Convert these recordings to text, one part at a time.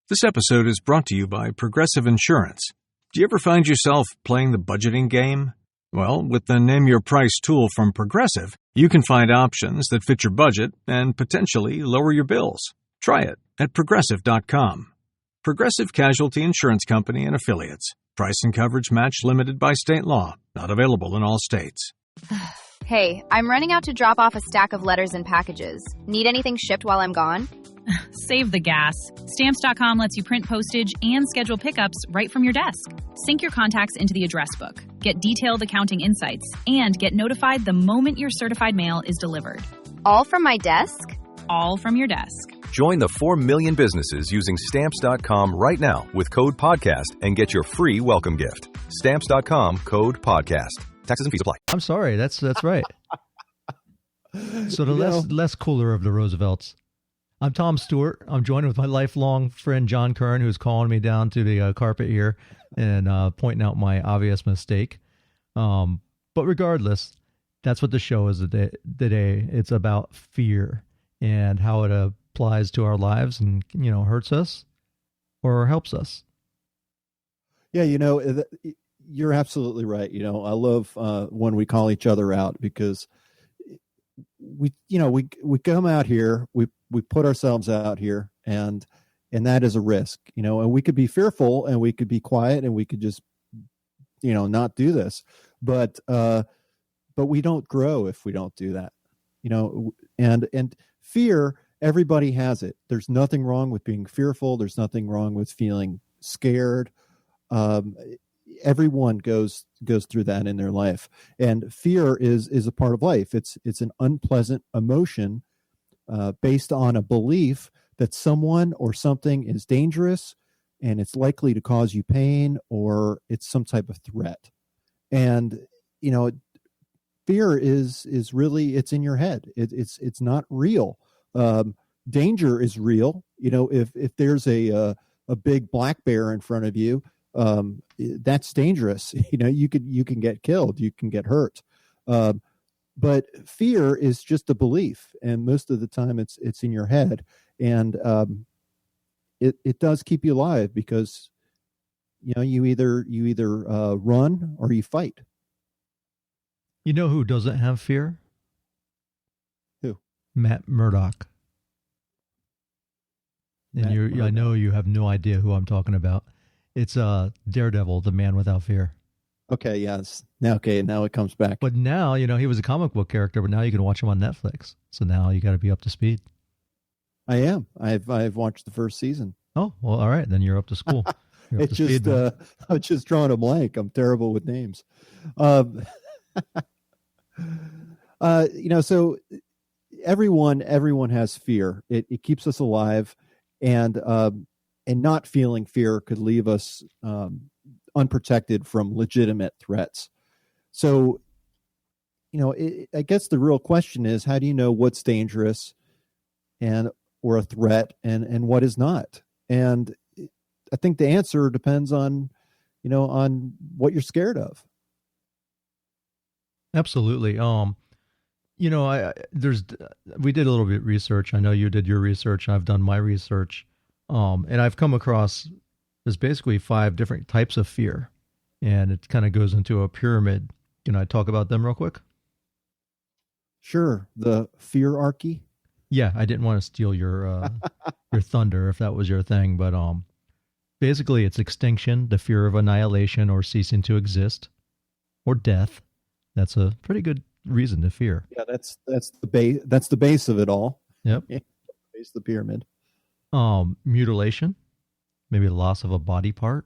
This episode is brought to you by Progressive Insurance. Do you ever find yourself playing the budgeting game? Well, with the Name Your Price tool from Progressive, you can find options that fit your budget and potentially lower your bills. Try it at Progressive.com. Progressive Casualty Insurance Company and Affiliates. Price and coverage match limited by state law. Not available in all states. Hey, I'm running out to drop off a stack of letters and packages. Need anything shipped while I'm gone? Save the gas. Stamps.com lets you print postage and schedule pickups right from your desk. Sync your contacts into the address book, get detailed accounting insights, and get notified the moment your certified mail is delivered. All from my desk? All from your desk. Join the 4 million businesses using Stamps.com right now with code PODCAST and get your free welcome gift. Stamps.com, code PODCAST. Taxes and fees apply. I'm sorry, that's right. So the less cooler of the Roosevelts. I'm Tom Stewart. I'm joined with my lifelong friend John Curren, who's calling me down to the carpet here and pointing out my obvious mistake. But regardless, that's what the show is today. It's about fear and how it applies to our lives and, hurts us or helps us. Yeah, you're absolutely right. I love when we call each other out because we come out here, we put ourselves out here, and that is a risk, and we could be fearful and we could be quiet and we could just, not do this, but we don't grow if we don't do that, and fear, everybody has it. There's nothing wrong with being fearful. There's nothing wrong with feeling scared. Everyone goes through that in their life, and fear is a part of life. It's an unpleasant emotion based on a belief that someone or something is dangerous and it's likely to cause you pain, or it's some type of threat. And fear is really, it's in your head. It's not real. Danger is real. If there's a big black bear in front of you, that's dangerous. You can get killed, you can get hurt. But fear is just a belief, and most of the time it's in your head, and it does keep you alive because you either run or you fight. You know who doesn't have fear? Who? Matt Murdock. And I know you have no idea who I'm talking about. It's Daredevil, the man without fear. Okay, yes. Now it comes back. But now, he was a comic book character, but now you can watch him on Netflix. So now you got to be up to speed. I am. I've watched the first season. Oh, well, all right. Then you're up to school. You're up to speed, I'm just drawing a blank. I'm terrible with names. So everyone has fear. It keeps us alive, and not feeling fear could leave us unprotected from legitimate threats. So, I guess the real question is, how do you know what's dangerous or a threat and what is not? And I think the answer depends on what you're scared of. Absolutely. We did a little bit of research. I know you did your research. I've done my research. And I've come across, there's basically 5 different types of fear, and it kind of goes into a pyramid. Can I talk about them real quick? Sure. The feararchy. Yeah, I didn't want to steal your thunder if that was your thing, but basically it's extinction, the fear of annihilation or ceasing to exist, or death. That's a pretty good reason to fear. Yeah, that's the base. That's the base of it all. Yep. Base of the pyramid. Mutilation, maybe the loss of a body part.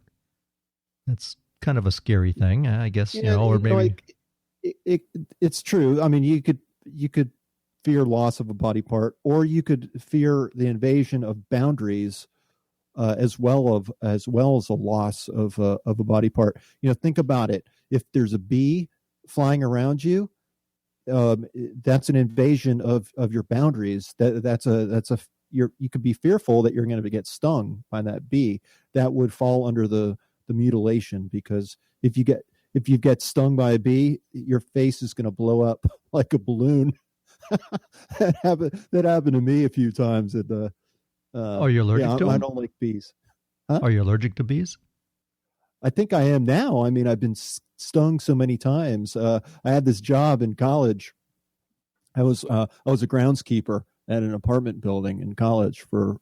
That's kind of a scary thing, I guess. Or maybe it's true. I mean, you could fear loss of a body part, or you could fear the invasion of boundaries, as well as a loss of a body part. Think about it. If there's a bee flying around you, that's an invasion of your boundaries. You could be fearful that you're going to get stung by that bee. That would fall under the mutilation, because if you get stung by a bee, your face is going to blow up like a balloon. That happened to me a few times. You're allergic to them? I don't like bees. Huh? Are you allergic to bees? I think I am now. I mean, I've been stung so many times. I had this job in college. I was a groundskeeper at an apartment building in college for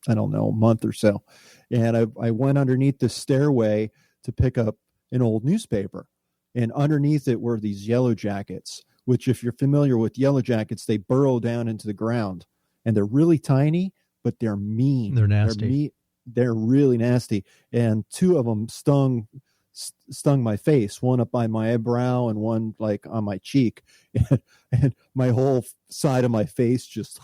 I don't know, a month or so, and I went underneath the stairway to pick up an old newspaper, and underneath it were these yellow jackets. Which, if you're familiar with yellow jackets, they burrow down into the ground, and they're really tiny, but they're mean. They're nasty. They're really nasty, and two of them stung my face, one up by my eyebrow and one like on my cheek, and my whole side of my face just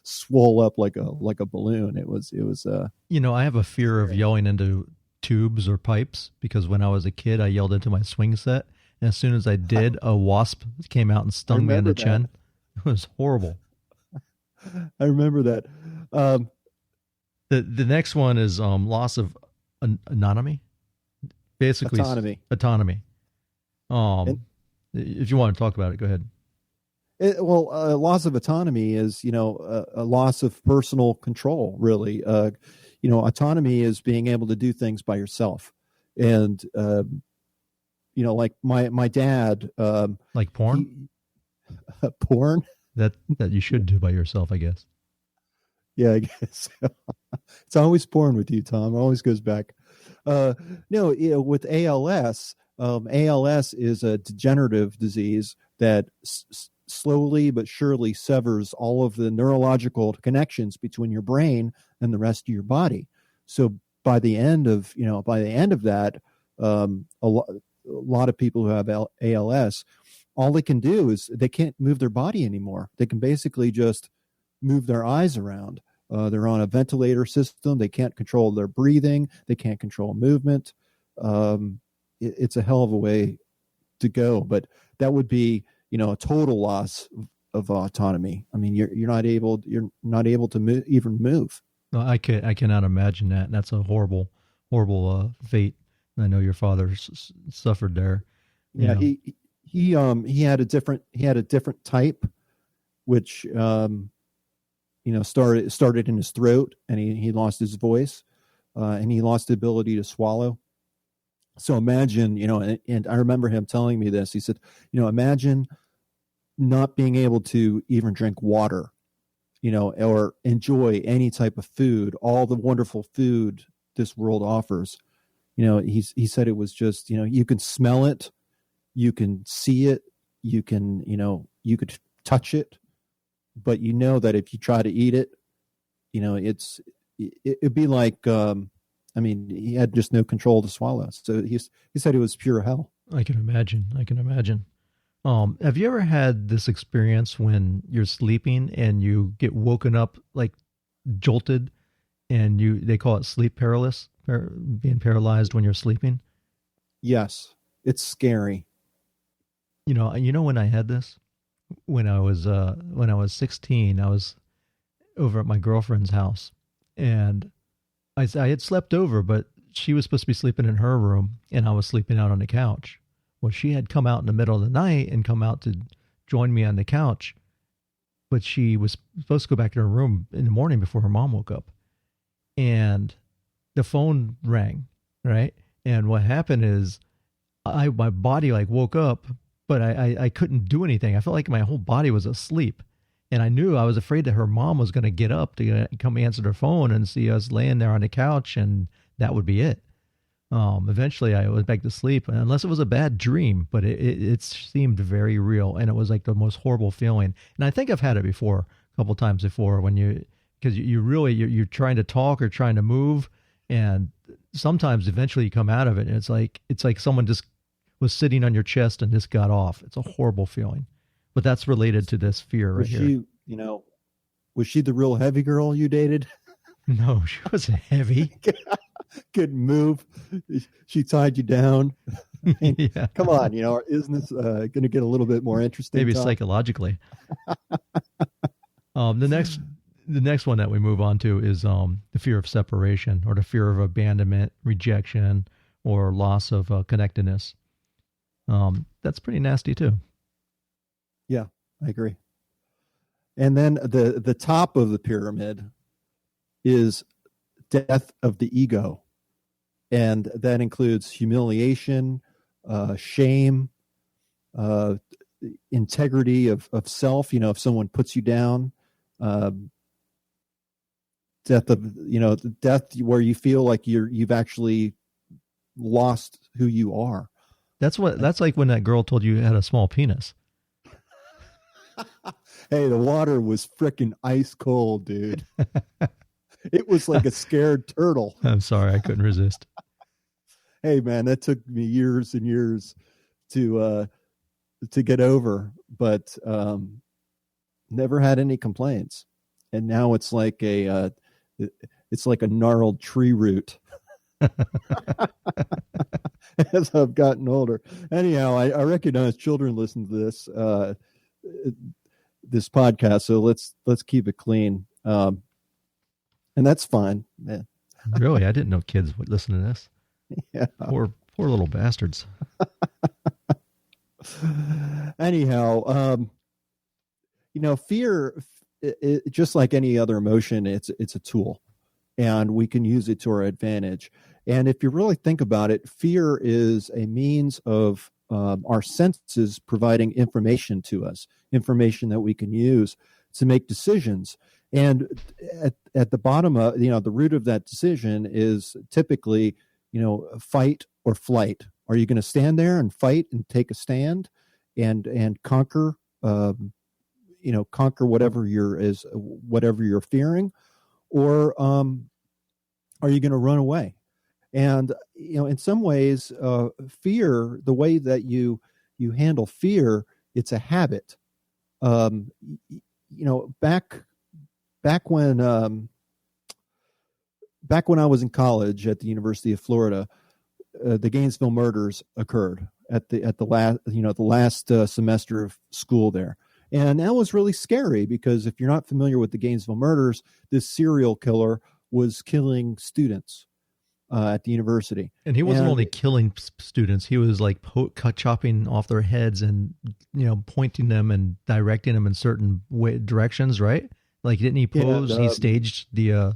swole up like a balloon. It was I have a fear of yelling into tubes or pipes because when I was a kid I yelled into my swing set, and as soon as I did, a wasp came out and stung me in the chin. It was horrible. I remember that. The next one is loss of autonomy. Basically, autonomy. If you want to talk about it, go ahead. Loss of autonomy is, a loss of personal control, really. Autonomy is being able to do things by yourself. And, like my dad. Like porn? Porn? That you should do by yourself, I guess. Yeah, I guess. It's always porn with you, Tom. It always goes back. No, with ALS, ALS is a degenerative disease that slowly but surely severs all of the neurological connections between your brain and the rest of your body. So by the end of that, a lot of people who have ALS, all they can do is they can't move their body anymore. They can basically just move their eyes around. They're on a ventilator system. They can't control their breathing. They can't control movement. It's a hell of a way to go, but that would be, a total loss of autonomy. I mean, you're not able to even move. No, I cannot imagine that. That's a horrible fate. I know your father suffered there. Yeah, he had a different type, which started in his throat, and he lost his voice, and he lost the ability to swallow. So imagine, and I remember him telling me this. He said, imagine not being able to even drink water, or enjoy any type of food, all the wonderful food this world offers. He said it was just, you can smell it, you can see it, you could touch it, but that if you try to eat it, it'd be like, he had just no control to swallow. So he said it was pure hell. I can imagine. Have you ever had this experience when you're sleeping and you get woken up, like jolted, and they call it sleep paralysis, being paralyzed when you're sleeping? Yes. It's scary. When I had this, when I was 16, I was over at my girlfriend's house, and I had slept over, but she was supposed to be sleeping in her room, and I was sleeping out on the couch. Well, she had come out in the middle of the night and come out to join me on the couch, but she was supposed to go back to her room in the morning before her mom woke up. And the phone rang, right? And what happened is my body woke up, but I couldn't do anything. I felt like my whole body was asleep. And I was afraid that her mom was going to get up to come answer the phone and see us laying there on the couch, and that would be it. Eventually I went back to sleep, unless it was a bad dream, but it seemed very real, and it was like the most horrible feeling. And I think I've had it before, a couple of times before, because you're trying to talk or trying to move, and sometimes eventually you come out of it, and it's like someone just was sitting on your chest and just got off. It's a horrible feeling. But that's related to this fear right here. Was she the real heavy girl you dated? No, she wasn't heavy. Couldn't move. She tied you down. Yeah. Come on, isn't this going to get a little bit more interesting? Maybe Tom? Psychologically. The next one that we move on to is the fear of separation, or the fear of abandonment, rejection, or loss of connectedness. That's pretty nasty too. Yeah, I agree. And then the top of the pyramid is death of the ego. And that includes humiliation, shame, integrity of self. If someone puts you down, death where you feel like you've actually lost who you are. That's like when that girl told you had a small penis. Hey, the water was freaking ice cold, dude. It was like a scared turtle. I'm sorry, I couldn't resist. Hey, man, that took me years and years to get over, but never had any complaints. And now it's like a gnarled tree root. As I've gotten older. Anyhow, I recognize children listen to this podcast, so let's keep it clean. And that's fine. Man. Really, I didn't know kids would listen to this. Yeah. Poor little bastards. Anyhow, fear, just like any other emotion, it's a tool, and we can use it to our advantage. And if you really think about it, fear is a means of our senses providing information to us, information that we can use to make decisions. And at the bottom of, the root of that decision is typically, fight or flight. Are you going to stand there and fight and take a stand and conquer, conquer whatever you're fearing, or are you going to run away? And, in some ways, fear, the way that you handle fear, it's a habit. Back when I was in college at the University of Florida, the Gainesville murders occurred at the last semester of school there. And that was really scary because if you're not familiar with the Gainesville murders, this serial killer was killing students at the university. And he wasn't only killing students, he was like chopping off their heads and, pointing them and directing them in certain directions, right? Like, didn't he pose? He staged the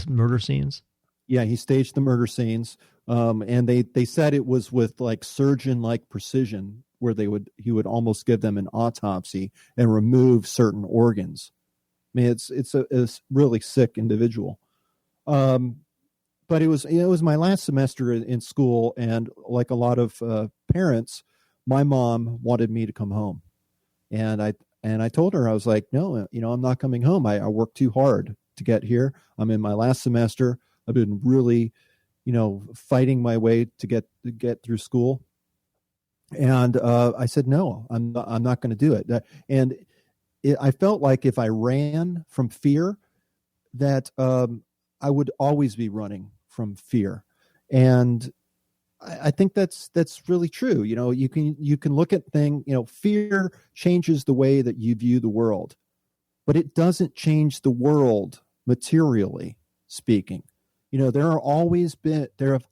murder scenes. Yeah, he staged the murder scenes, and they said it was with like surgeon-like precision, where he would almost give them an autopsy and remove certain organs. I mean, it's a really sick individual. But it was my last semester in school, and like a lot of parents, my mom wanted me to come home, and I told her, I was like, no, I'm not coming home. I worked too hard to get here. I'm in my last semester. I've been really, fighting my way to get through school. And I said, no, I'm not going to do it. And I felt like if I ran from fear, that I would always be running from fear. And I think that's really true. You can look at things, fear changes the way that you view the world, but it doesn't change the world materially speaking. There have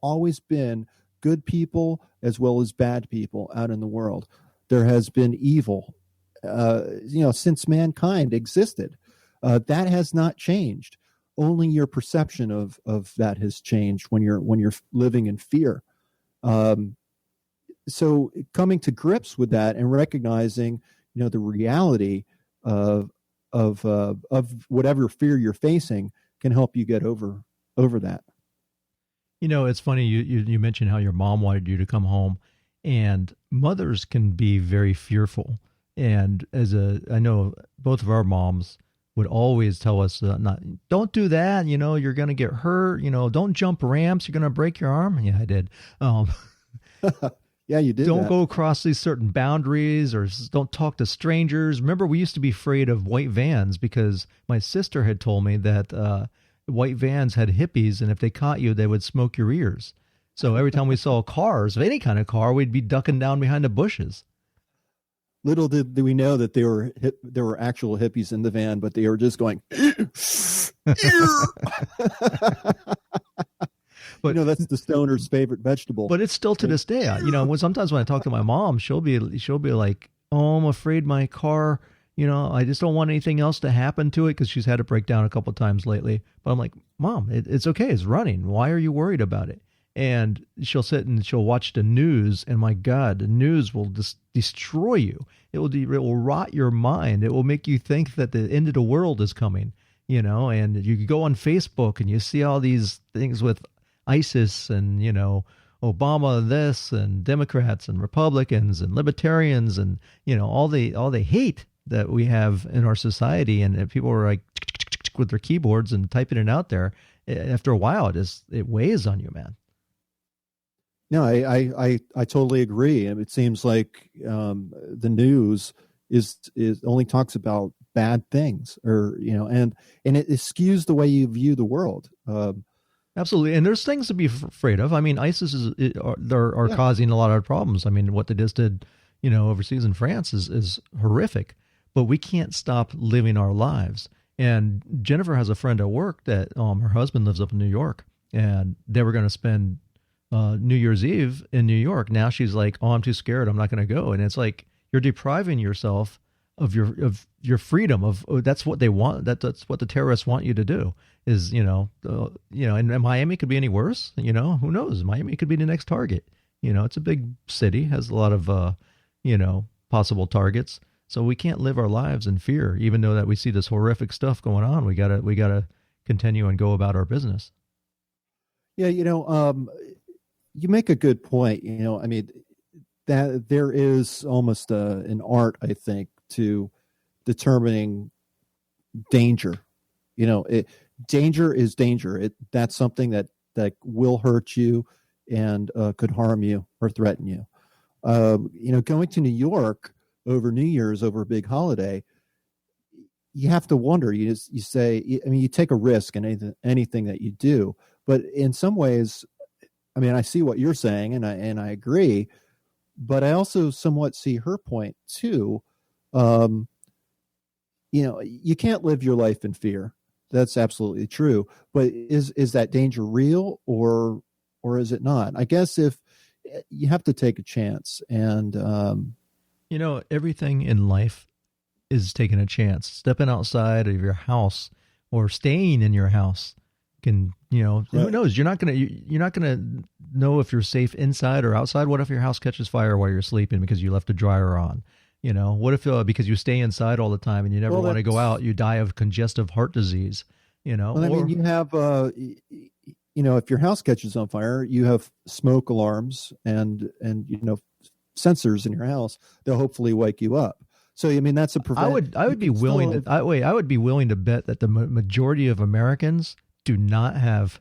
always been good people as well as bad people out in the world. There has been evil, since mankind existed. That has not changed. Only your perception of that has changed when you're living in fear. So coming to grips with that and recognizing, the reality of whatever fear you're facing can help you get over that. It's funny. You mentioned how your mom wanted you to come home, and mothers can be very fearful. And I know both of our moms would always tell us, don't do that. You're going to get hurt. Don't jump ramps. You're going to break your arm. Yeah, I did. Yeah, you did. Don't go across these certain boundaries, or don't talk to strangers. Remember, we used to be afraid of white vans because my sister had told me that white vans had hippies, and if they caught you, they would smoke your ears. So every time we saw cars, any kind of car, we'd be ducking down behind the bushes. Little did we know that there were actual hippies in the van, but they were just going. But that's the stoner's favorite vegetable. But it's still to this day. Sometimes when I talk to my mom, she'll be like, "Oh, I'm afraid my car, I just don't want anything else to happen to it, because she's had it break down a couple of times lately. But I'm like, Mom, it's okay. It's running. Why are you worried about it? And she'll sit and she'll watch the news, and my God, the news will just destroy you. It will rot your mind. It will make you think that the end of the world is coming, and you go on Facebook and you see all these things with ISIS and, Obama this and Democrats and Republicans and libertarians and, all the hate that we have in our society. And people are like with their keyboards and typing it out there. After a while, it weighs on you, man. No, I totally agree. And it seems like the news is only talks about bad things, or and it skews the way you view the world. Absolutely, and there's things to be afraid of. I mean, ISIS are causing a lot of problems. I mean, what they just did, overseas in France is horrific. But we can't stop living our lives. And Jennifer has a friend at work that her husband lives up in New York, and they were going to spend New Year's Eve in New York. Now she's like, "Oh, I'm too scared. I'm not going to go." And it's like you're depriving yourself of your freedom. That's what they want. That's what the terrorists want you to do. Is and Miami could be any worse. Who knows? Miami could be the next target. It's a big city, has a lot of possible targets. So we can't live our lives in fear, even though that we see this horrific stuff going on. We gotta continue and go about our business. Yeah, you make a good point. I mean, that there is almost an art, I think, to determining danger. Danger is danger. That's something that will hurt you and could harm you or threaten you. Going to New York over New Year's, over a big holiday, you have to wonder. You say, I mean, you take a risk in anything that you do, but in some ways, I mean, I see what you're saying, and I agree, but I also somewhat see her point too. You can't live your life in fear. That's absolutely true. But is that danger real, or is it not? I guess if you have to take a chance, and everything in life is taking a chance. Stepping outside of your house or staying in your house can, right. Who knows? You're not gonna know if you're safe inside or outside. What if your house catches fire while you're sleeping because you left a dryer on? What if because you stay inside all the time and you never want to go out, you die of congestive heart disease? Well, I mean, you have, if your house catches on fire, you have smoke alarms and sensors in your house. They'll hopefully wake you up. So, I mean, that's a prevent. I would be willing to bet that the majority of Americans do not have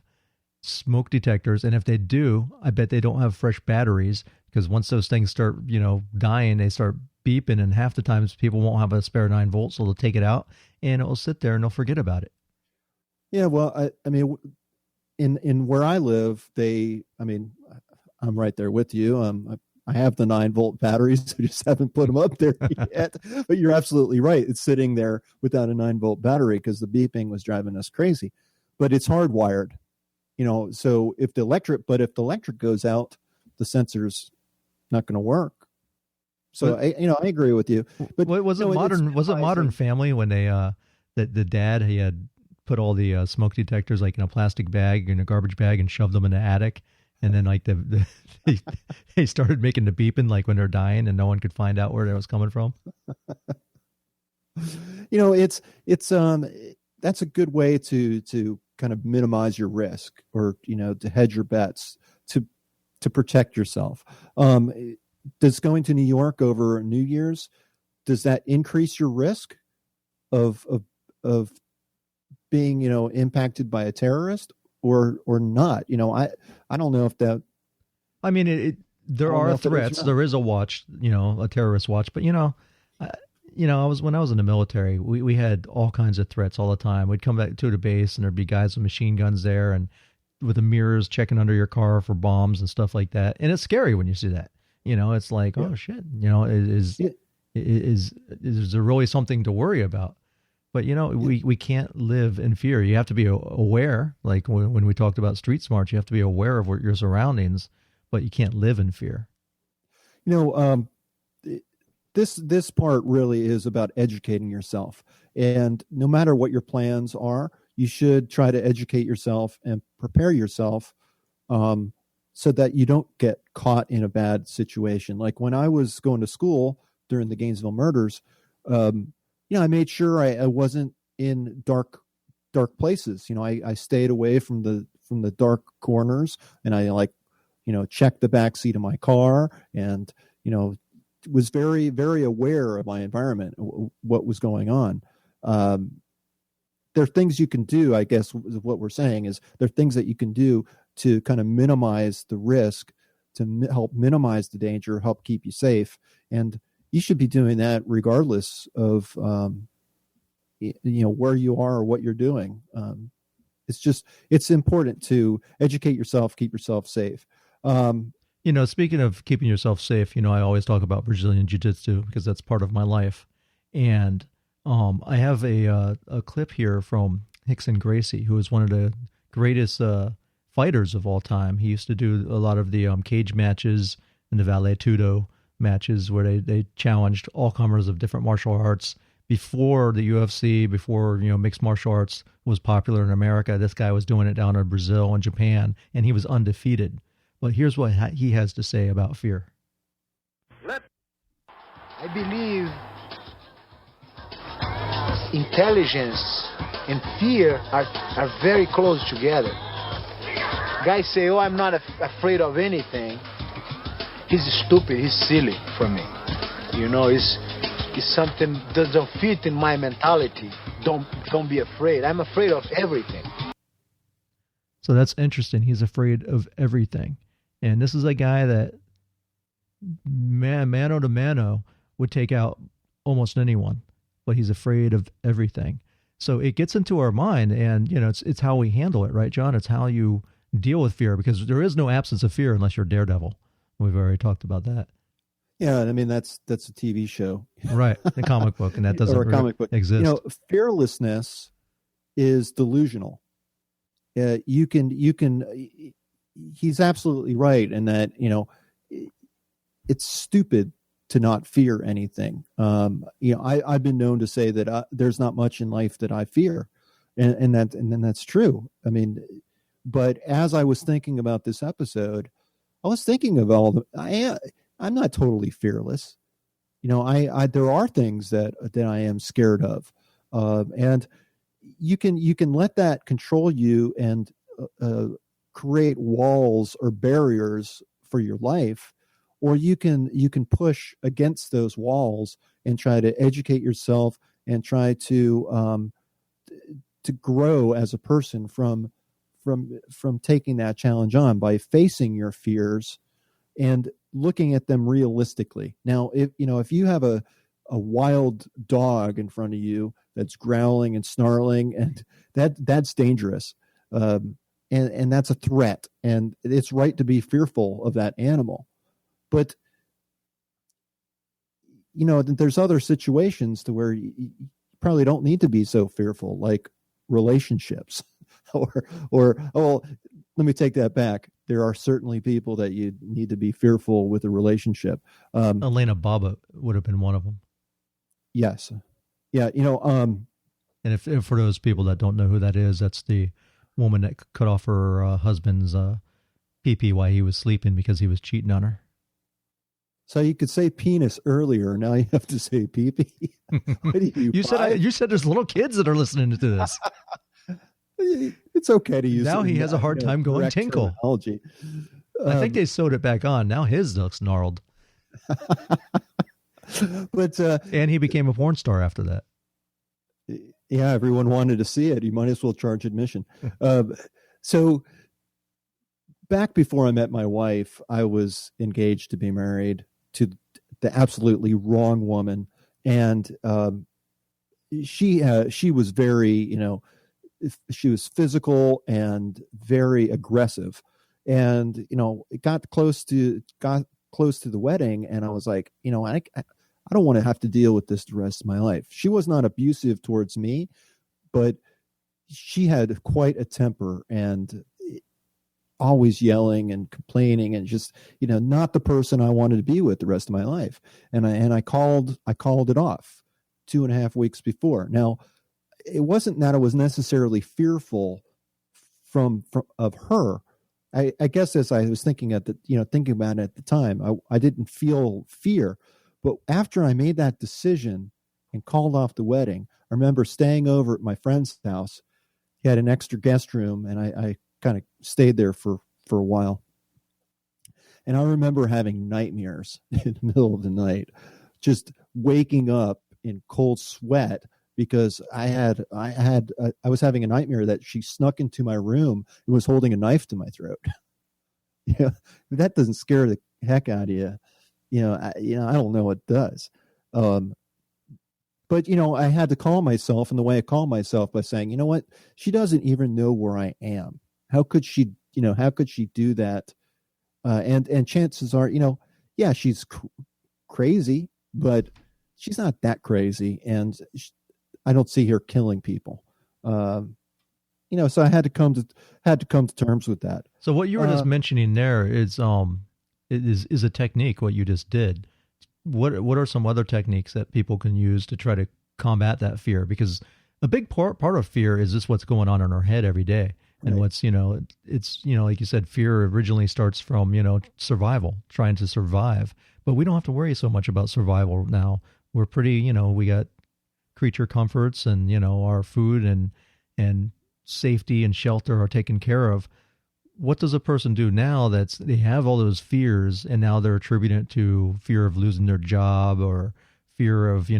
smoke detectors, and if they do, I bet they don't have fresh batteries, because once those things start, dying, they start beeping, and half the times people won't have a spare 9 volts, so they'll take it out and it will sit there and they'll forget about it. Yeah, well, I mean, in where I live, I'm right there with you. I have the 9-volt batteries. I just haven't put them up there yet. But you're absolutely right. It's sitting there without a 9-volt battery because the beeping was driving us crazy. But it's hardwired, so if the electric goes out, the sensor's not going to work. So I agree with you. But was it Modern Family when they the dad, he had put all the smoke detectors like in a plastic bag, in a garbage bag, and shoved them in the attic, and then like they started making the beeping like when they're dying, and no one could find out where that was coming from. It's that's a good way to kind of minimize your risk, or to hedge your bets, to protect yourself. Does going to New York over New Year's, does that increase your risk of being impacted by a terrorist or not? I don't know if that. I mean, there are threats. There is a watch, a terrorist watch, but when I was in the military, we had all kinds of threats all the time. We'd come back to the base and there'd be guys with machine guns there and with the mirrors checking under your car for bombs and stuff like that. And it's scary when you see that. It's like, oh shit, is there really something to worry about? But we can't live in fear. You have to be aware. Like when we talked about street smarts, you have to be aware of your surroundings, but you can't live in fear. this part really is about educating yourself. And no matter what your plans are, you should try to educate yourself and prepare yourself so that you don't get caught in a bad situation. Like when I was going to school during the Gainesville murders, I made sure I wasn't in dark places. I stayed away from the dark corners, and I checked the back seat of my car, and was very, very aware of my environment, what was going on. There are things you can do, I guess what we're saying is there are things that you can do to kind of minimize the risk, to help minimize the danger, help keep you safe. And you should be doing that regardless of, where you are or what you're doing. It's important to educate yourself, keep yourself safe. Speaking of keeping yourself safe, I always talk about Brazilian Jiu-Jitsu because that's part of my life. And I have a clip here from Rickson Gracie, who is one of the greatest fighters of all time. He used to do a lot of the cage matches and the Vale Tudo matches where they challenged all comers of different martial arts. Before the UFC, before mixed martial arts was popular in America, this guy was doing it down in Brazil and Japan, and he was undefeated. But here's what he has to say about fear. I believe intelligence and fear are very close together. Guys say, "Oh, I'm not afraid of anything." He's stupid. He's silly for me. It's something doesn't fit in my mentality. Don't be afraid. I'm afraid of everything. So that's interesting. He's afraid of everything. And this is a guy that mano to mano would take out almost anyone, but he's afraid of everything. So it gets into our mind, and it's how we handle it, right, John? It's how you deal with fear, because there is no absence of fear unless you're Daredevil. We've already talked about that. Yeah, I mean that's a TV show, right? The comic book, and that doesn't or a comic book exist. Fearlessness is delusional. You can. He's absolutely right in that it's stupid to not fear anything. I've been known to say that there's not much in life that I fear, and that's true. I mean, but as I was thinking about this episode, I was thinking of I'm not totally fearless. There are things that I am scared of, and you can let that control you and create walls or barriers for your life, or you can push against those walls and try to educate yourself and try to grow as a person from taking that challenge on by facing your fears and looking at them realistically. Now, if you have a wild dog in front of you that's growling and snarling, and that's dangerous, and that's a threat, and it's right to be fearful of that animal. But there's other situations to where you probably don't need to be so fearful, like relationships, or let me take that back. There are certainly people that you need to be fearful with a relationship. Elena Baba would have been one of them. Yes. Yeah. And if for those people that don't know who that is, that's the woman that cut off her husband's pee-pee while he was sleeping because he was cheating on her. So you could say penis earlier. Now you have to say pee-pee. You said there's little kids that are listening to this. It's okay to use. Now he has a hard time going tinkle. Terminology. I think they sewed it back on. Now his looks gnarled. But and he became a porn star after that. Yeah, everyone wanted to see it. You might as well charge admission. So back before I met my wife, I was engaged to be married to the absolutely wrong woman, and she was very, she was physical and very aggressive, and it got close to the wedding, and I was like, I don't want to have to deal with this the rest of my life. She was not abusive towards me, but she had quite a temper, and always yelling and complaining and just, not the person I wanted to be with the rest of my life. And I called it off 2.5 weeks before. Now, it wasn't that I was necessarily fearful of her. I guess as I was thinking thinking about it at the time, I didn't feel fear. But after I made that decision and called off the wedding, I remember staying over at my friend's house. He had an extra guest room, and I kind of stayed there for a while. And I remember having nightmares in the middle of the night, just waking up in cold sweat because I was having a nightmare that she snuck into my room and was holding a knife to my throat. That doesn't scare the heck out of you. I don't know what does. But, I had to calm myself, and the way I calmed myself by saying, you know what, she doesn't even know where I am. How could she do that? And chances are, she's crazy, but she's not that crazy. And I don't see her killing people. So I had to come to terms with that. So what you were just mentioning there is a technique, what you just did. What are some other techniques that people can use to try to combat that fear? Because a big part of fear is just what's going on in our head every day. And what's, it's, like you said, fear originally starts from, survival, trying to survive. But we don't have to worry so much about survival now. We're pretty, we got creature comforts and, our food and safety and shelter are taken care of. What does a person do now they have all those fears, and now they're attributing it to fear of losing their job or fear of,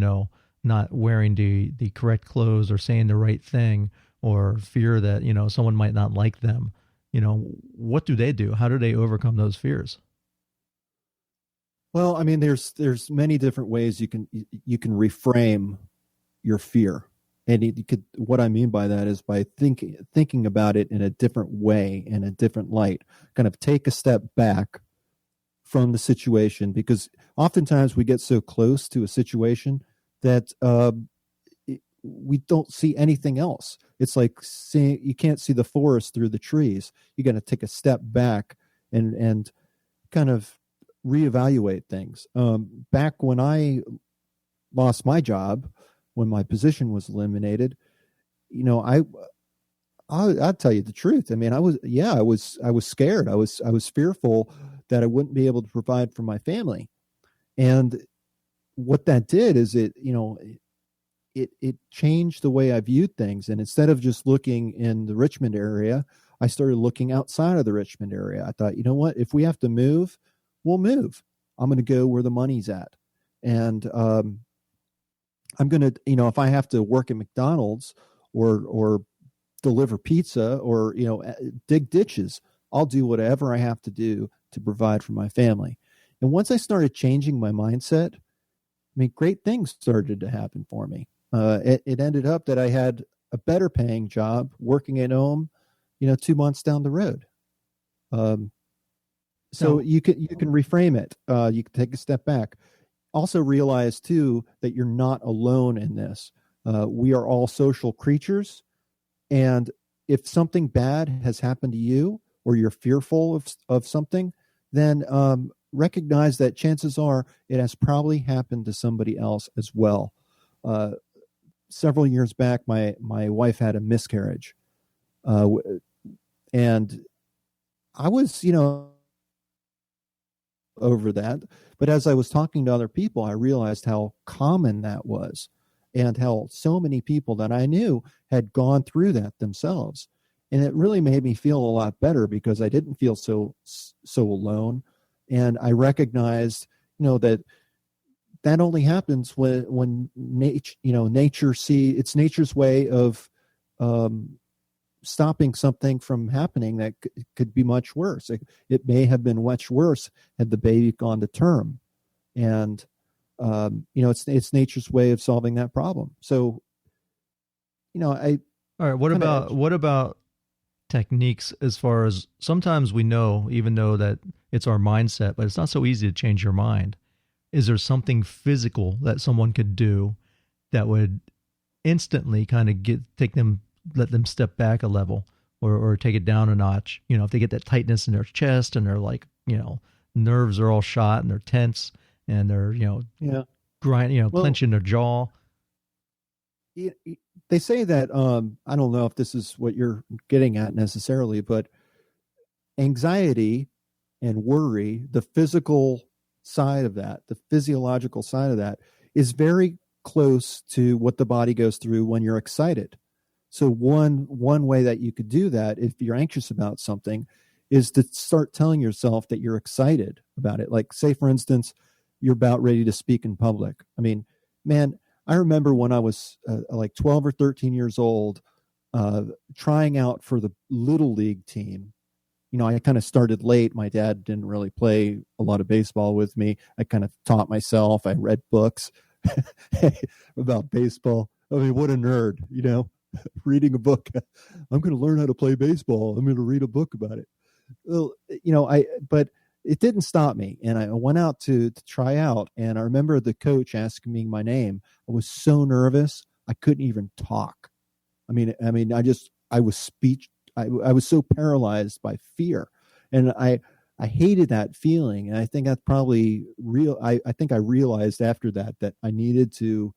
not wearing the correct clothes or saying the right thing, or fear that, someone might not like them. What do they do? How do they overcome those fears? Well, I mean, there's many different ways you can reframe your fear. And what I mean by that is by thinking about it in a different way, in a different light, kind of take a step back from the situation, because oftentimes we get so close to a situation that we don't see anything else. It's like you can't see the forest through the trees. You got to take a step back and kind of reevaluate things. Back when I lost my job, when my position was eliminated, I'll tell you the truth. I mean, I was scared. I was fearful that I wouldn't be able to provide for my family. And what that did is it changed the way I viewed things. And instead of just looking in the Richmond area, I started looking outside of the Richmond area. I thought, you know what, if we have to move, we'll move. I'm going to go where the money's at. And, I'm going to, if I have to work at McDonald's or deliver pizza or, dig ditches, I'll do whatever I have to do to provide for my family. And once I started changing my mindset, I mean, great things started to happen for me. It ended up that I had a better paying job working at home, 2 months down the road. So you can reframe it. You can take a step back. Also realize too that you're not alone in this. We are all social creatures, and if something bad has happened to you or you're fearful of something, then recognize that chances are it has probably happened to somebody else as well. Several years back, my wife had a miscarriage, and I was, over that. But as I was talking to other people, I realized how common that was, and how so many people that I knew had gone through that themselves. And it really made me feel a lot better, because I didn't feel so alone. And I recognized, that only happens when nature it's nature's way of stopping something from happening that could be much worse. It may have been much worse had the baby gone to term. And, it's nature's way of solving that problem. So, all right, what about techniques, as far as sometimes we know, even though that it's our mindset, but it's not so easy to change your mind. Is there something physical that someone could do that would instantly kind of let them step back a level or take it down a notch. If they get that tightness in their chest and they're like, nerves are all shot and they're tense and they're, clenching their jaw. They say that, I don't know if this is what you're getting at necessarily, but anxiety and worry, the physical side of that, the physiological side of that, is very close to what the body goes through when you're excited. So one way that you could do that if you're anxious about something is to start telling yourself that you're excited about it. Like, say, for instance, you're about ready to speak in public. I mean, man, I remember when I was like 12 or 13 years old, trying out for the Little League team. I kind of started late. My dad didn't really play a lot of baseball with me. I kind of taught myself. I read books about baseball. I mean, what a nerd, reading a book. I'm going to learn how to play baseball. I'm going to read a book about it. Well, but it didn't stop me. And I went out to try out. And I remember the coach asking me my name. I was so nervous. I couldn't even talk. I was so paralyzed by fear, and I hated that feeling. And I think that's probably real. I think I realized after that I needed to,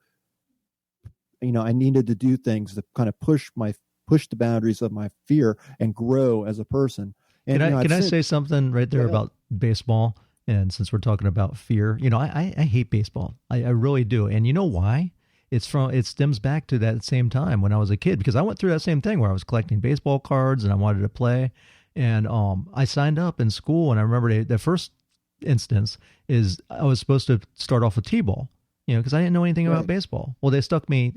do things to kind of push the boundaries of my fear and grow as a person. And can I say something right there about baseball? And since we're talking about fear, I hate baseball. I really do. And you know why? It stems back to that same time when I was a kid, because I went through that same thing where I was collecting baseball cards and I wanted to play. And I signed up in school, and I remember the first instance is I was supposed to start off with T-ball, because I didn't know anything about baseball. Well, they stuck me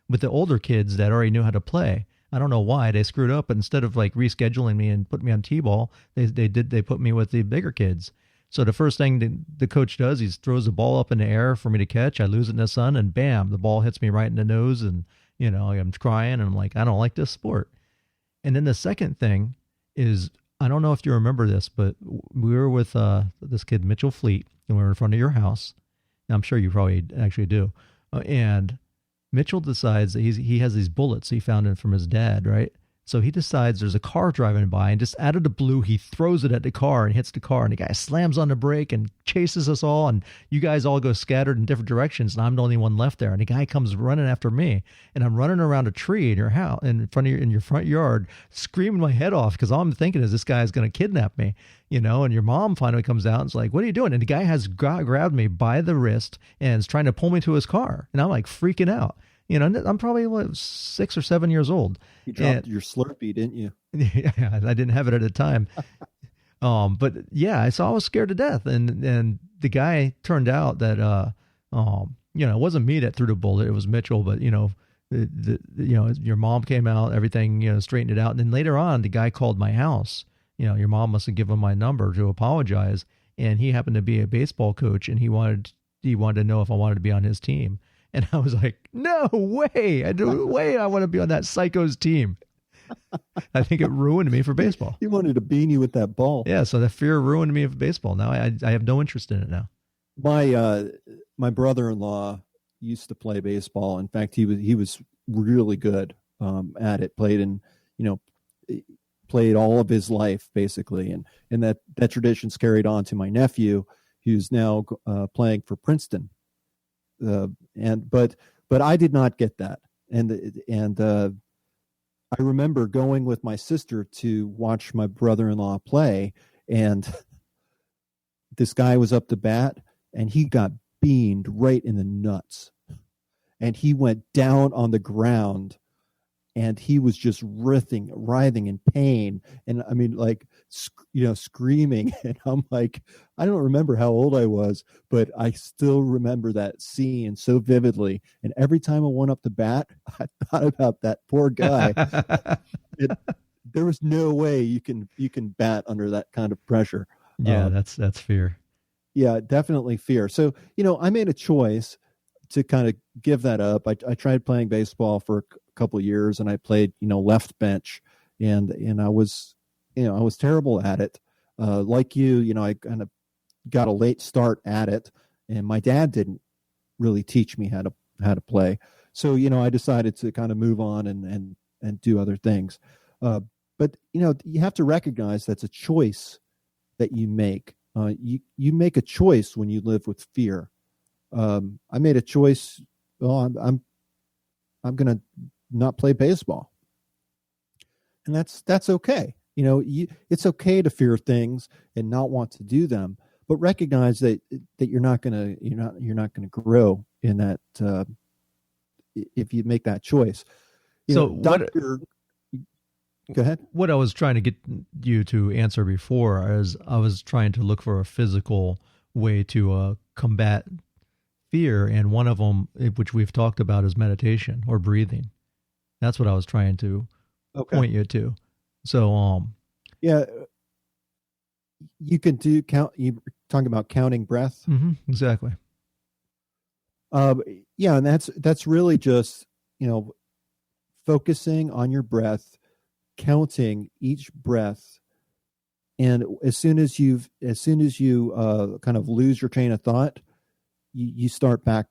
with the older kids that already knew how to play. I don't know why they screwed up, but instead of like rescheduling me and putting me on T-ball, they put me with the bigger kids. So the first thing the coach does, he throws the ball up in the air for me to catch. I lose it in the sun, and bam, the ball hits me right in the nose, and I'm crying, and I'm like, I don't like this sport. And then the second thing is, I don't know if you remember this, but we were with this kid Mitchell Fleet, and we were in front of your house. I'm sure you probably actually do. And Mitchell decides that he has these bullets he found from his dad, right? So he decides there's a car driving by, and just out of the blue, he throws it at the car and hits the car, and the guy slams on the brake and chases us all, and you guys all go scattered in different directions, and I'm the only one left there. And the guy comes running after me, and I'm running around a tree in your house, in your front yard, screaming my head off, because all I'm thinking is this guy's going to kidnap me, and your mom finally comes out and is like, "What are you doing?" And the guy has grabbed me by the wrist and is trying to pull me to his car, and I'm like freaking out. I'm probably 6 or 7 years old. You dropped your Slurpee, didn't you? Yeah, I didn't have it at the time. But yeah, so I was scared to death. And the guy turned out that, it wasn't me that threw the bullet. It was Mitchell. But, your mom came out, everything, straightened it out. And then later on, the guy called my house. Your mom must have given him my number to apologize. And he happened to be a baseball coach, and he wanted to know if I wanted to be on his team. And I was like, no way. I want to be on that psycho's team. I think it ruined me for baseball. You wanted to beanie with that ball. Yeah, so the fear ruined me of baseball. Now I have no interest in it now. My brother-in-law used to play baseball. In fact, he was really good at it. Played all of his life basically, and that tradition's carried on to my nephew, who's now playing for Princeton. But I did not get that. And I remember going with my sister to watch my brother-in-law play, and this guy was up to bat, and he got beamed right in the nuts, and he went down on the ground, and he was just writhing in pain. And I mean, like, screaming. And I'm like, I don't remember how old I was, but I still remember that scene so vividly. And every time I went up to bat, I thought about that poor guy. There was no way you can bat under that kind of pressure. Yeah, that's fear. Yeah, definitely fear. So, I made a choice to kind of give that up. I tried playing baseball for a couple of years, and I played, left bench, and I was terrible at it. Like you, I kind of got a late start at it, and my dad didn't really teach me how to play. So, I decided to kind of move on and do other things. But you have to recognize that's a choice that you make. You make a choice when you live with fear. I made a choice. Well, I'm going to not play baseball, and that's okay. It's okay to fear things and not want to do them, but recognize that you're not going to grow in that if you make that choice. Go ahead. What I was trying to get you to answer before is I was trying to look for a physical way to combat fear, and one of them, which we've talked about, is meditation or breathing. That's what I was trying to point you to. So, yeah, you can do count. You talking about counting breath? Mm-hmm, exactly. Yeah, and that's really just focusing on your breath, counting each breath, and as soon as you kind of lose your train of thought, you start back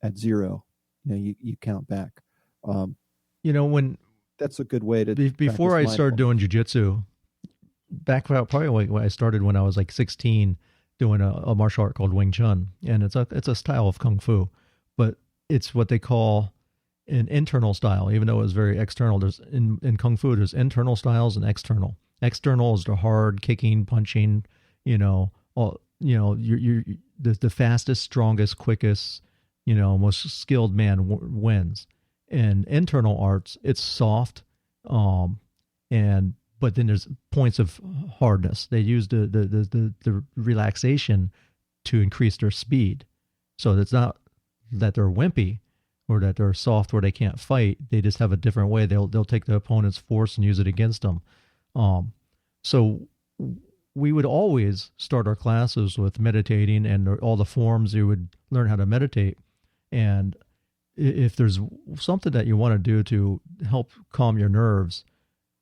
at zero. You count back. When that's a good way to. Before I started doing jiu-jitsu, back probably when I started when I was like 16, doing a martial art called Wing Chun, and it's a style of kung fu, but it's what they call an internal style, even though it's very external. There's in kung fu, there's internal styles and external. External is the hard kicking, punching, you're the fastest, strongest, quickest, most skilled man wins. And internal arts, it's soft, but then there's points of hardness. They use the relaxation to increase their speed. So it's not that they're wimpy or that they're soft where they can't fight. They just have a different way. They'll take the opponent's force and use it against them. So we would always start our classes with meditating and all the forms you would learn how to meditate. And if there's something that you want to do to help calm your nerves,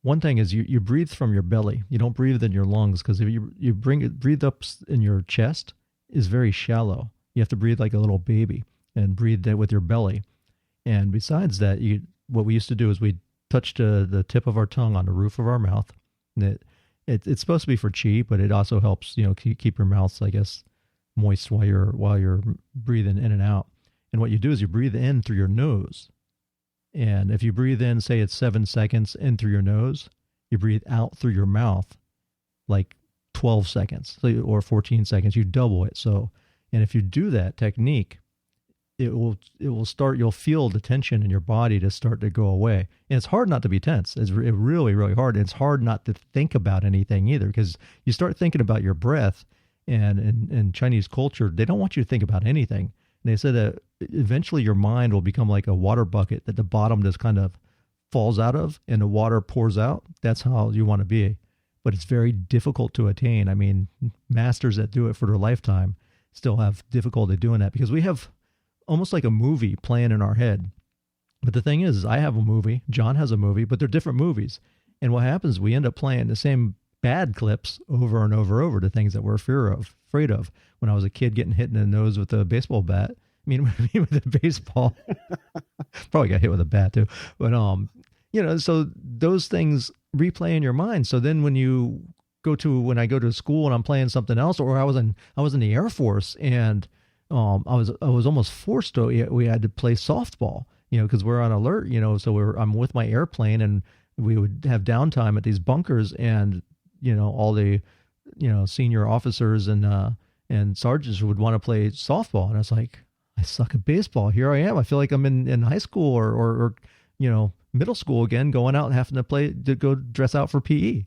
one thing is you breathe from your belly. You don't breathe in your lungs, because if you breathe up in your chest is very shallow. You have to breathe like a little baby and breathe that with your belly. And besides that, what we used to do is we touch the tip of our tongue on the roof of our mouth. And it's supposed to be for chi, but it also helps keep your mouth, I guess, moist while you're breathing in and out. And what you do is you breathe in through your nose. And if you breathe in, say it's 7 seconds in through your nose, you breathe out through your mouth like 12 seconds or 14 seconds. You double it. And if you do that technique, it will start, you'll feel the tension in your body to start to go away. And it's hard not to be tense. It's really, really hard. It's hard not to think about anything either, because you start thinking about your breath. And in Chinese culture, they don't want you to think about anything. And they said that eventually your mind will become like a water bucket that the bottom just kind of falls out of and the water pours out. That's how you want to be. But it's very difficult to attain. I mean, masters that do it for their lifetime still have difficulty doing that, because we have almost like a movie playing in our head. But the thing is, I have a movie, John has a movie, but they're different movies. And what happens, we end up playing the same bad clips over and over, the things that we're afraid of. When I was a kid getting hit in the nose with a baseball bat, with a baseball, probably got hit with a bat too. But, so those things replay in your mind. So then when I go to school and I'm playing something else, or I was in the Air Force and I was almost forced to, we had to play softball, because we're on alert, so I'm with my airplane and we would have downtime at these bunkers, and, all the, senior officers and sergeants would want to play softball. And I was like, I suck at baseball. Here I am. I feel like I'm in high school or middle school again, going out and having to go dress out for PE.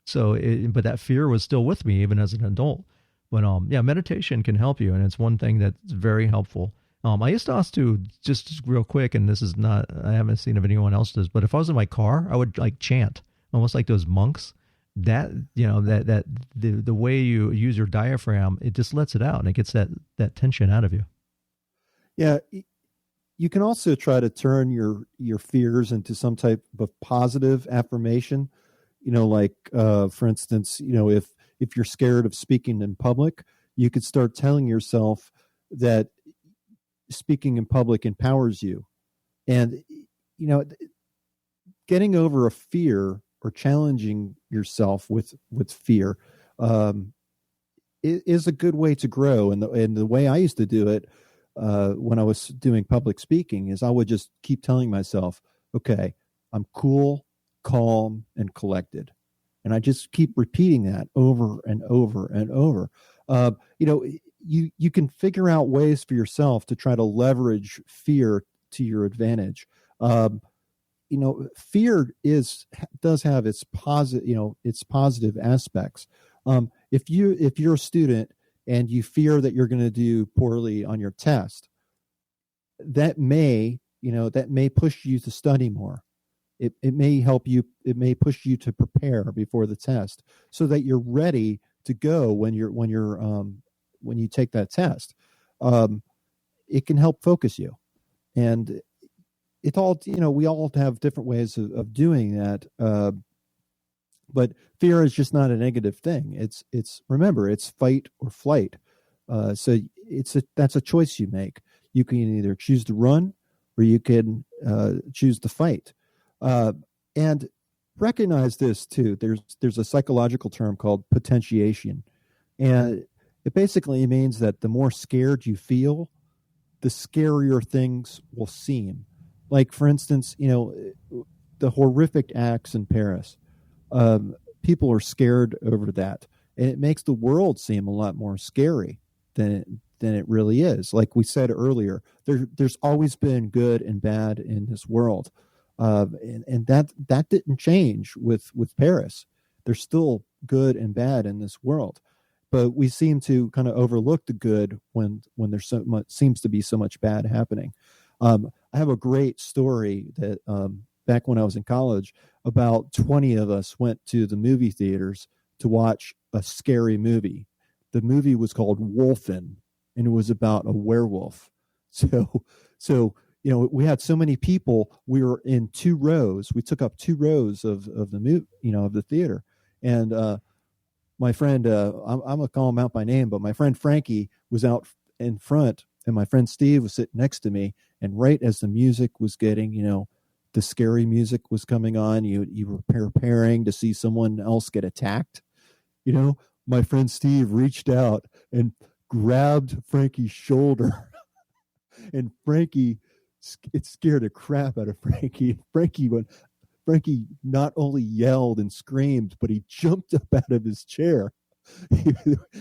So, but that fear was still with me even as an adult. But meditation can help you, and it's one thing that's very helpful. I used to also, just real quick, and this is not, I haven't seen if anyone else does, but if I was in my car, I would like chant, almost like those monks. That the way you use your diaphragm, it just lets it out and it gets that tension out of you. Yeah, you can also try to turn your fears into some type of positive affirmation. For instance, if you're scared of speaking in public, you could start telling yourself that speaking in public empowers you. And, getting over a fear or challenging yourself with fear is a good way to grow. And the way I used to do it when I was doing public speaking is I would just keep telling myself, okay, I'm cool, calm, and collected. And I just keep repeating that over and over and over. You can figure out ways for yourself to try to leverage fear to your advantage. Fear does have its positive aspects. If you're a student and you fear that you're going to do poorly on your test, that may push you to study more. It may help you. It may push you to prepare before the test so that you're ready to go when you take that test. It can help focus you, and it all, we all have different ways of doing that. But fear is just not a negative thing. Remember, it's fight or flight. So that's a choice you make. You can either choose to run or you can choose to fight. And recognize this too. There's a psychological term called potentiation. And it basically means that the more scared you feel, the scarier things will seem. Like, for instance, the horrific acts in Paris. People are scared over that. And it makes the world seem a lot more scary than it really is. Like we said earlier, there's always been good and bad in this world. And that didn't change with Paris. There's still good and bad in this world. But we seem to kind of overlook the good when there's so much, seems to be so much bad happening. I have a great story that back when I was in college, about 20 of us went to the movie theaters to watch a scary movie. The movie was called Wolfen, and it was about a werewolf. So we had so many people. We were in 2 rows. We took up 2 rows of the movie, of the theater. And my friend, I'm gonna call him out by name, but my friend Frankie was out in front, and my friend Steve was sitting next to me. And right as the music was getting, the scary music was coming on, you were preparing to see someone else get attacked. My friend Steve reached out and grabbed Frankie's shoulder, and it scared the crap out of Frankie. Frankie not only yelled and screamed, but he jumped up out of his chair.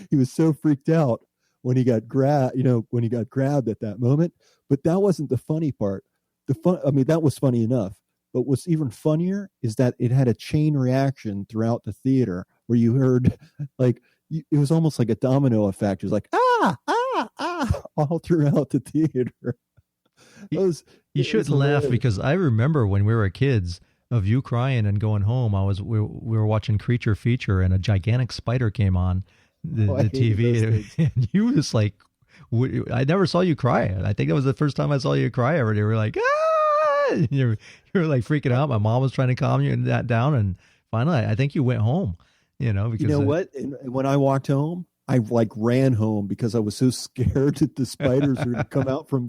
He was so freaked out when he got grabbed at that moment. But that wasn't the funny part. That was funny enough. But what's even funnier is that it had a chain reaction throughout the theater where you heard, it was almost like a domino effect. It was like, all throughout the theater. You should laugh, because I remember when we were kids of you crying and going home. We were watching Creature Feature, and a gigantic spider came on the TV, and you was like, I never saw you cry. I think that was the first time I saw you cry ever. You were like, ah! You were like freaking out. My mom was trying to calm you down, and finally, I think you went home. Because what? And when I walked home, I ran home because I was so scared that the spiders were going to come out from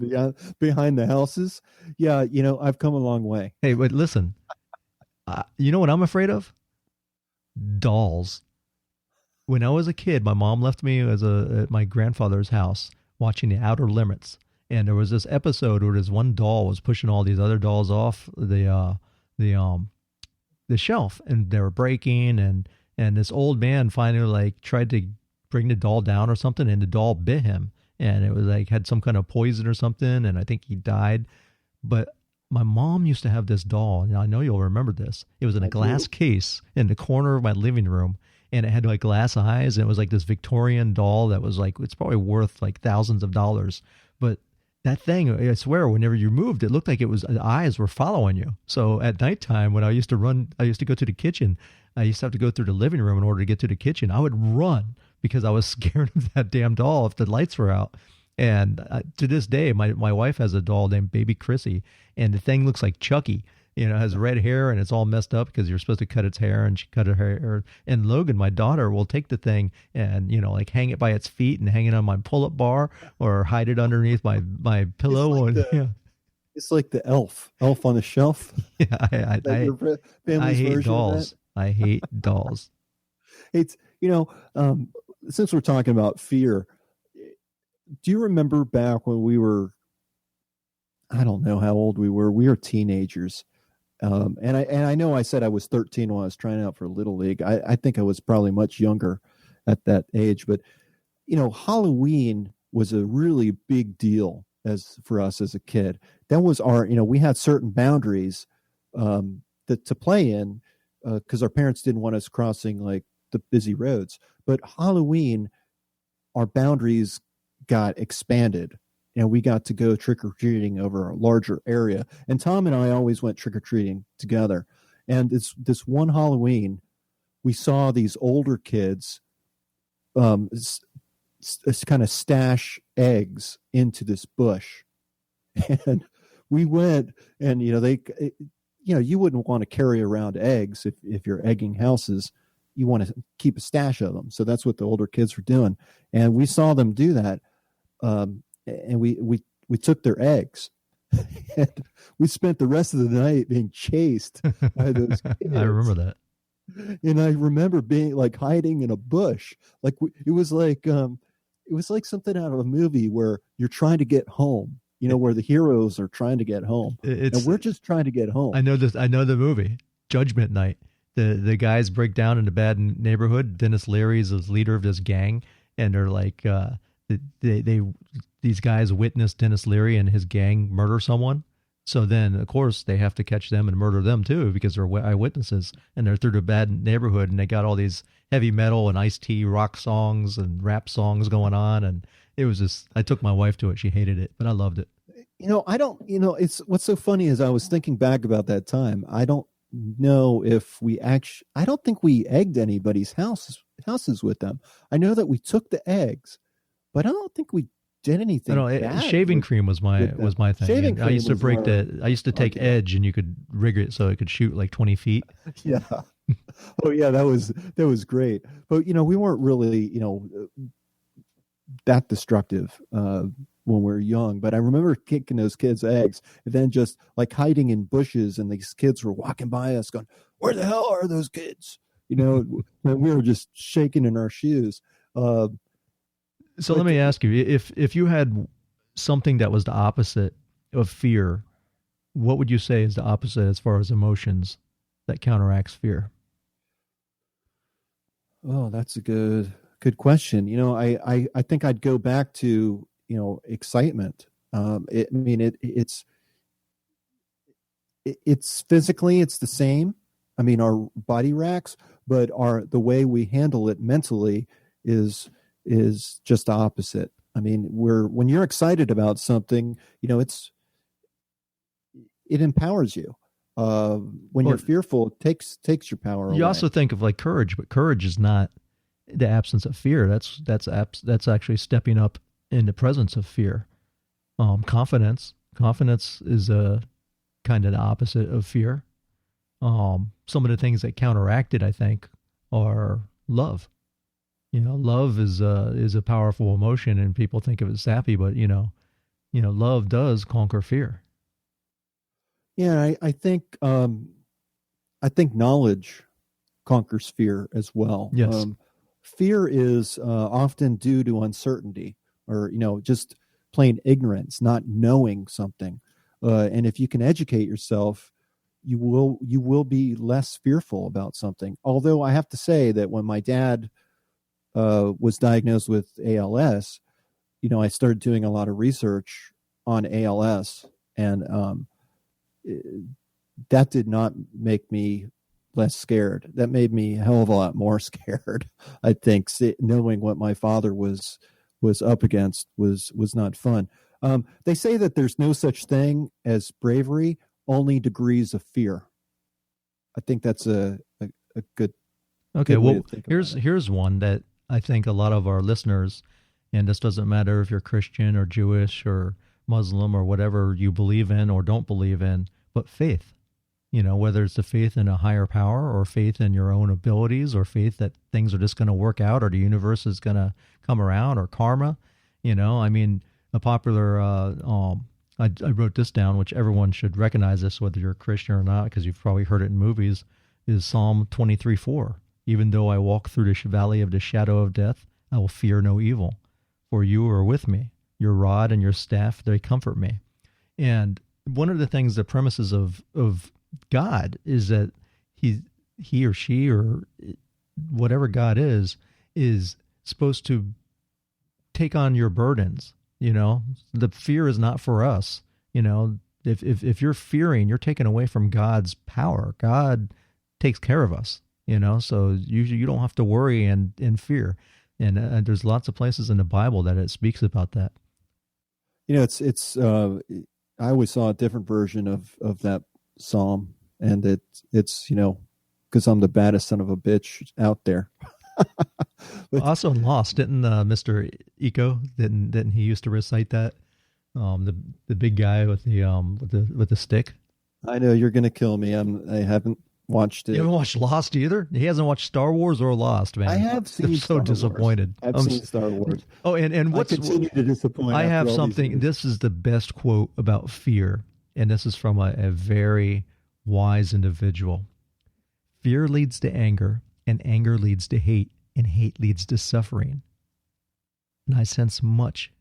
behind the houses. Yeah, I've come a long way. Hey, but listen, you know what I'm afraid of? Dolls. When I was a kid, my mom left me at my grandfather's house watching The Outer Limits, and there was this episode where this one doll was pushing all these other dolls off the shelf, and they were breaking, and this old man finally tried to bring the doll down or something, and the doll bit him, and it was had some kind of poison or something, and I think he died. But my mom used to have this doll, and I know you'll remember this. It was in a glass case in the corner of my living room, and it had glass eyes, and it was this Victorian doll that was it's probably worth thousands of dollars. But that thing, I swear, whenever you moved, it looked like the eyes were following you. So at nighttime, when I used to go to the kitchen. I used to have to go through the living room in order to get to the kitchen. I would run because I was scared of that damn doll if the lights were out. And to this day, my wife has a doll named Baby Chrissy, and the thing looks like Chucky. Has red hair, and it's all messed up because you're supposed to cut its hair, and she cut her hair. And Logan, my daughter, will take the thing and hang it by its feet and hang it on my pull-up bar or hide it underneath my pillow. It's like the elf on the shelf. Yeah, I hate dolls. I hate dolls. It's, since we're talking about fear, do you remember back when we were, I don't know how old we were teenagers. And I know I said I was 13 when I was trying out for Little League. I think I was probably much younger at that age, but Halloween was a really big deal for us as a kid. That was we had certain boundaries to play in because our parents didn't want us crossing like the busy roads. But Halloween, our boundaries got expanded, and we got to go trick-or-treating over a larger area. And Tom and I always went trick-or-treating together. And this one Halloween, we saw these older kids kind of stash eggs into this bush. And we went, and you wouldn't want to carry around eggs if you're egging houses. You want to keep a stash of them. So that's what the older kids were doing. And we saw them do that. And we took their eggs. And we spent the rest of the night being chased by those kids. I remember that. And I remember being like hiding in a bush. Like it was like something out of a movie where you're trying to get home, where the heroes are trying to get home. And we're just trying to get home. I know this. I know the movie Judgment Night. The guys break down in a bad neighborhood. Dennis Leary's the leader of this gang, and they're like, these guys witness Dennis Leary and his gang murder someone. So then, of course, they have to catch them and murder them too because they're eyewitnesses, and they're through the bad neighborhood, and they got all these heavy metal and Ice-T rock songs and rap songs going on, and it was just. I took my wife to it. She hated it, but I loved it. It's what's so funny is I was thinking back about that time. I don't know if I don't think we egged anybody's houses with them. I know that we took the eggs, but I don't think we did anything. Shaving cream was my thing. I used to I used to take edge, and you could rig it so it could shoot like 20 feet. Yeah. Oh yeah, that was great. But we weren't really that destructive when we were young. But I remember kicking those kids' eggs and then just like hiding in bushes, and these kids were walking by us going, "Where the hell are those kids?" And we were just shaking in our shoes. So let me ask you, if you had something that was the opposite of fear, what would you say is the opposite as far as emotions that counteracts fear? Oh, that's a good question. I think I'd go back to, excitement. It's physically, it's the same. I mean, our body reacts, but the way we handle it mentally is just the opposite. I mean, when you're excited about something, it empowers you. When you're fearful, it takes your power away. You also think of like courage, but courage is not the absence of fear. That's actually stepping up in the presence of fear. Confidence is a kind of the opposite of fear. Some of the things that counteract it, I think, are love. Love is a powerful emotion, and people think of it as sappy, but love does conquer fear. Yeah, I think knowledge conquers fear as well. Yes. Fear is often due to uncertainty, or just plain ignorance, not knowing something. And if you can educate yourself, you will be less fearful about something. Although I have to say that when my dad was diagnosed with ALS, I started doing a lot of research on ALS, and that did not make me less scared. That made me a hell of a lot more scared. I think knowing what my father was up against was not fun. They say that there's no such thing as bravery, only degrees of fear. I think that's a good. Okay, good well, here's one that I think a lot of our listeners, and this doesn't matter if you're Christian or Jewish or Muslim or whatever you believe in or don't believe in, but faith. Whether it's the faith in a higher power or faith in your own abilities or faith that things are just going to work out or the universe is going to come around or karma. A popular, I wrote this down, which everyone should recognize this, whether you're a Christian or not, because you've probably heard it in movies. is Psalm 23:4. Even though I walk through the valley of the shadow of death, I will fear no evil, for you are with me. Your rod and your staff, they comfort me. And one of the things, the premises of God is that he or she or whatever God is supposed to take on your burdens. The fear is not for us. If you're fearing, you're taken away from God's power. God takes care of us, so you don't have to worry and fear. And there's lots of places in the Bible that it speaks about that. It's I always saw a different version of that Psalm, and it's because I'm the baddest son of a bitch out there. Also in Lost, didn't Mr. Eco didn't he used to recite that? The big guy with the stick. I know you're gonna kill me. I haven't watched it. You haven't watched Lost either? He hasn't watched Star Wars or Lost, man. I have seen. I'm so disappointed. I've seen Star Wars. Oh, and what's I continue to disappoint. I have something. This is the best quote about fear, and this is from a very wise individual. Fear leads to anger, and anger leads to hate, and hate leads to suffering. And I sense much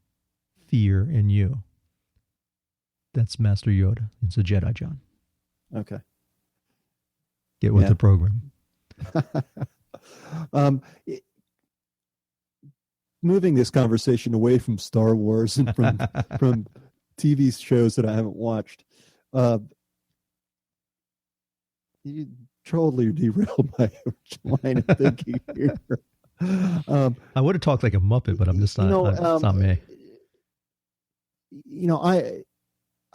fear in you. That's Master Yoda. It's a Jedi, John. Okay. Get with the program. Moving this conversation away from Star Wars and from TV shows that I haven't watched, you totally derailed my line of thinking here. I would have talked like a Muppet, but I'm just not. It's not me.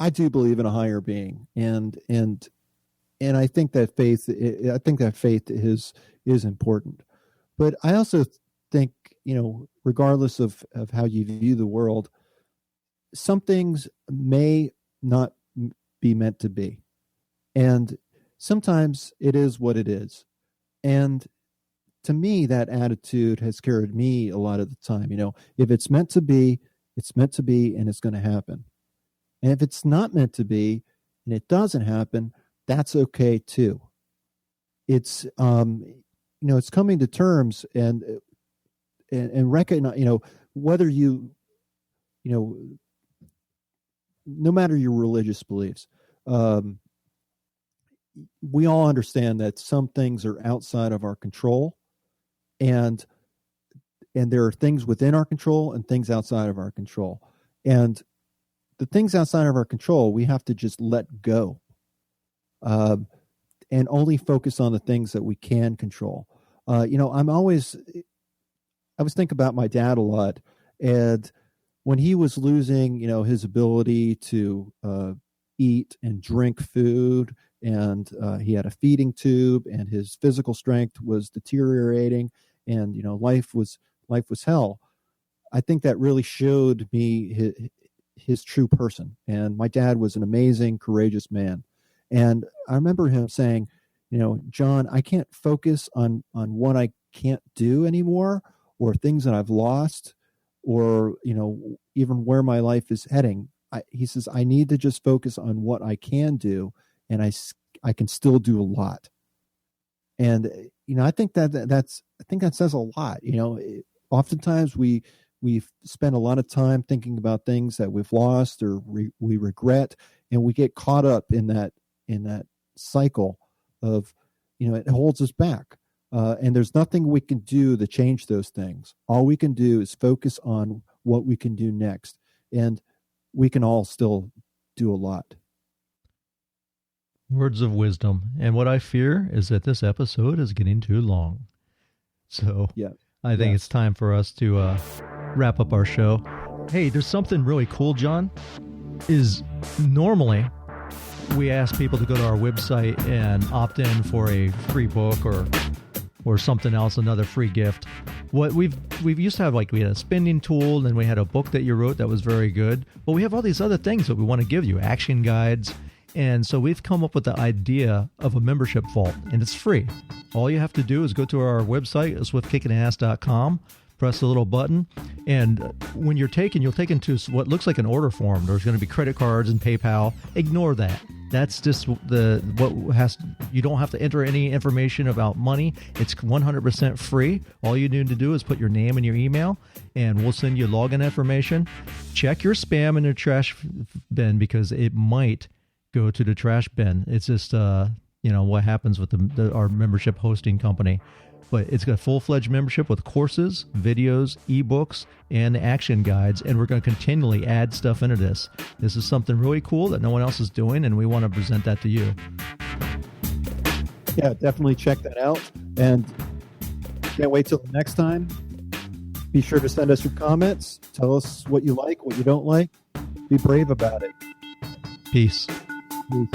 I do believe in a higher being, and I think that faith. I think that faith is important, but I also think regardless of how you view the world, some things may not be meant to be, and sometimes it is what it is. And to me, that attitude has carried me a lot of the time. If it's meant to be, it's meant to be, and it's going to happen. And if it's not meant to be, and it doesn't happen, that's okay too. It's it's coming to terms and recognize, whether no matter your religious beliefs, we all understand that some things are outside of our control, and there are things within our control and things outside of our control. And the things outside of our control, we have to just let go, and only focus on the things that we can control. I always think about my dad a lot, and when he was losing, his ability to eat and drink food, and he had a feeding tube, and his physical strength was deteriorating, and life was hell. I think that really showed me his true person. And my dad was an amazing, courageous man. And I remember him saying, John, I can't focus on what I can't do anymore, or things that I've lost, or even where my life is heading. He says, I need to just focus on what I can do, and I can still do a lot. And I think that says a lot. Oftentimes we spend a lot of time thinking about things that we've lost or we regret, and we get caught up in that cycle of it holds us back. And there's nothing we can do to change those things. All we can do is focus on what we can do next, and we can all still do a lot. Words of wisdom. And what I fear is that this episode is getting too long. So I think it's time for us to wrap up our show. Hey, there's something really cool, John, is normally we ask people to go to our website and opt in for a free book or something else, another free gift. What we've used to have, we had a spending tool, and then we had a book that you wrote that was very good. But we have all these other things that we want to give you, action guides. And so we've come up with the idea of a membership vault, and it's free. All you have to do is go to our website, swiftkickinass.com, press the little button, and when you're taken, you'll take into what looks like an order form. There's going to be credit cards and PayPal. Ignore that. That's just you don't have to enter any information about money. It's 100% free. All you need to do is put your name and your email, and we'll send you login information. Check your spam in the trash bin, because it might go to the trash bin. It's just what happens with our membership hosting company. But it's got a full-fledged membership with courses, videos, ebooks, and action guides, and we're going to continually add stuff into this. This is something really cool that no one else is doing, and we want to present that to you. Yeah, definitely check that out, and can't wait till the next time. Be sure to send us your comments. Tell us what you like, what you don't like. Be brave about it. Peace. Peace.